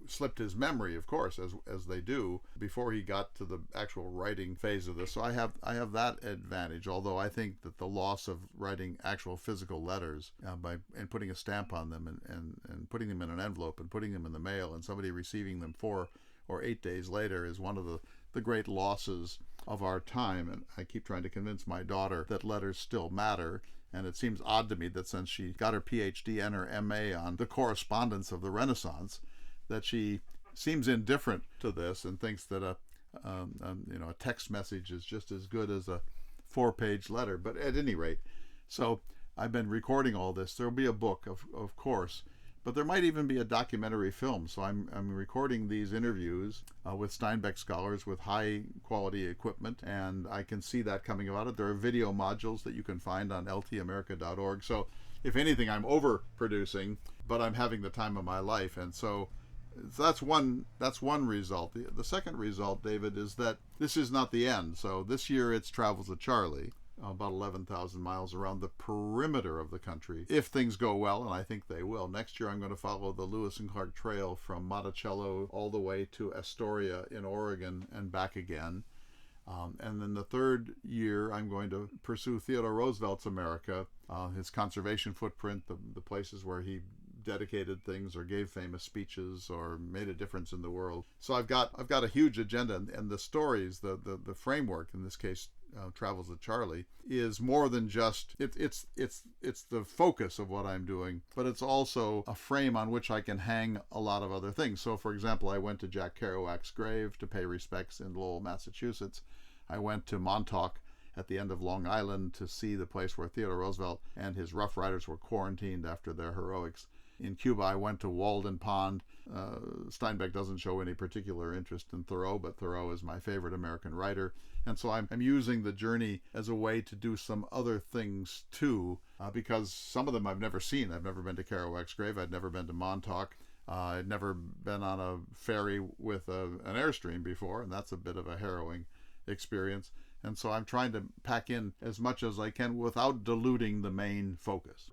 slipped his memory, of course, as they do, before he got to the actual writing phase of this. So I have that advantage, although I think that the loss of writing actual physical letters and putting a stamp on them and putting them in an envelope and putting them in the mail and somebody receiving them 4 or 8 days later is one of the great losses of our time. And I keep trying to convince my daughter that letters still matter. And it seems odd to me that since she got her PhD and her MA on the correspondence of the Renaissance, that she seems indifferent to this and thinks that a text message is just as good as a 4-page letter. But at any rate, so I've been recording all this. There'll be a book, of course, but there might even be a documentary film. So I'm recording these interviews with Steinbeck scholars with high quality equipment, and I can see that coming about it. There are video modules that you can find on ltamerica.org. So if anything, I'm overproducing, but I'm having the time of my life. And so that's one result. The second result, David, is that this is not the end. So this year it's Travels with Charley, about 11,000 miles around the perimeter of the country. If things go well, and I think they will, next year I'm going to follow the Lewis and Clark Trail from Monticello all the way to Astoria in Oregon and back again. And then the third year I'm going to pursue Theodore Roosevelt's America, his conservation footprint, the places where he dedicated things or gave famous speeches or made a difference in the world. So I've got a huge agenda, and the stories, the framework, in this case Travels with Charley, is more than just it's the focus of what I'm doing, but it's also a frame on which I can hang a lot of other things. So for example, I went to Jack Kerouac's grave to pay respects in Lowell, Massachusetts. I went to Montauk at the end of Long Island to see the place where Theodore Roosevelt and his Rough Riders were quarantined after their heroics. In Cuba, I went to Walden Pond. Steinbeck doesn't show any particular interest in Thoreau, but Thoreau is my favorite American writer. And so I'm using the journey as a way to do some other things too, because some of them I've never seen. I've never been to Kerouac's grave. I'd never been to Montauk. I'd never been on a ferry with an Airstream before, and that's a bit of a harrowing experience. And so I'm trying to pack in as much as I can without diluting the main focus.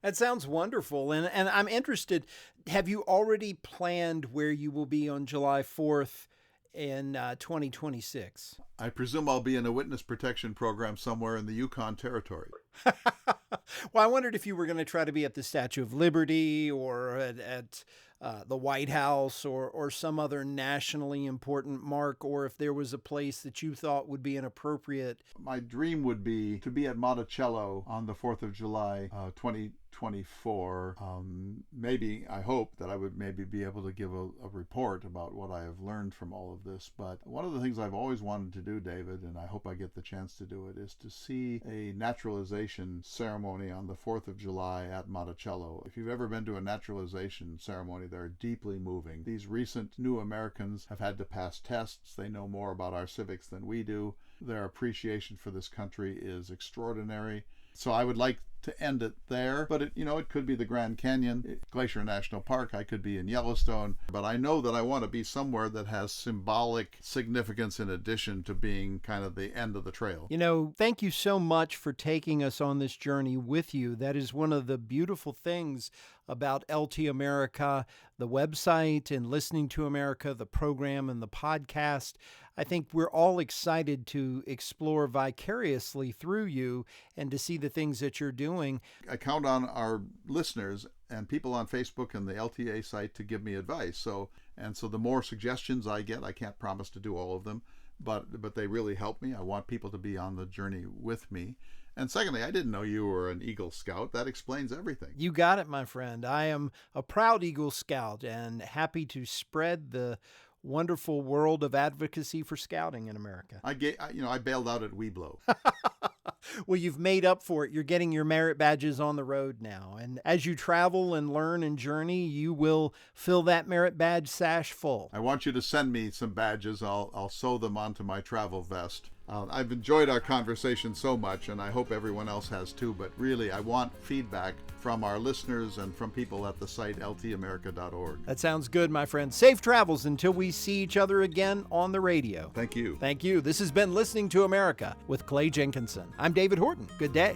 That sounds wonderful. And I'm interested, have you already planned where you will be on July 4th in 2026? I presume I'll be in a witness protection program somewhere in the Yukon Territory. Well, I wondered if you were going to try to be at the Statue of Liberty or at the White House or some other nationally important mark, or if there was a place that you thought would be an appropriate. My dream would be to be at Monticello on the 4th of July, 2024. Maybe, I hope that I would maybe be able to give a report about what I have learned from all of this. But one of the things I've always wanted to do, David, and I hope I get the chance to do it, is to see a naturalization ceremony on the 4th of July at Monticello. If you've ever been to a naturalization ceremony, they're deeply moving. These recent new Americans have had to pass tests. They know more about our civics than we do. Their appreciation for this country is extraordinary. So I would like to end it there. But it could be the Grand Canyon, Glacier National Park. I could be in Yellowstone. But I know that I want to be somewhere that has symbolic significance in addition to being kind of the end of the trail. Thank you so much for taking us on this journey with you. That is one of the beautiful things about LT America, the website, and Listening to America, the program and the podcast. I think we're all excited to explore vicariously through you and to see the things that you're doing. I count on our listeners and people on Facebook and the LTA site to give me advice. So the more suggestions I get, I can't promise to do all of them, but they really help me. I want people to be on the journey with me. And secondly, I didn't know you were an Eagle Scout. That explains everything. You got it, my friend. I am a proud Eagle Scout and happy to spread the wonderful world of advocacy for scouting in America. I bailed out at Weeblo. Well, you've made up for it. You're getting your merit badges on the road now. And as you travel and learn and journey, you will fill that merit badge sash full. I want you to send me some badges. I'll sew them onto my travel vest. I've enjoyed our conversation so much, and I hope everyone else has too, but really I want feedback from our listeners and from people at the site ltamerica.org. That sounds good, my friend. Safe travels until we see each other again on the radio. Thank you. Thank you. This has been Listening to America with Clay Jenkinson. I'm David Horton. Good day.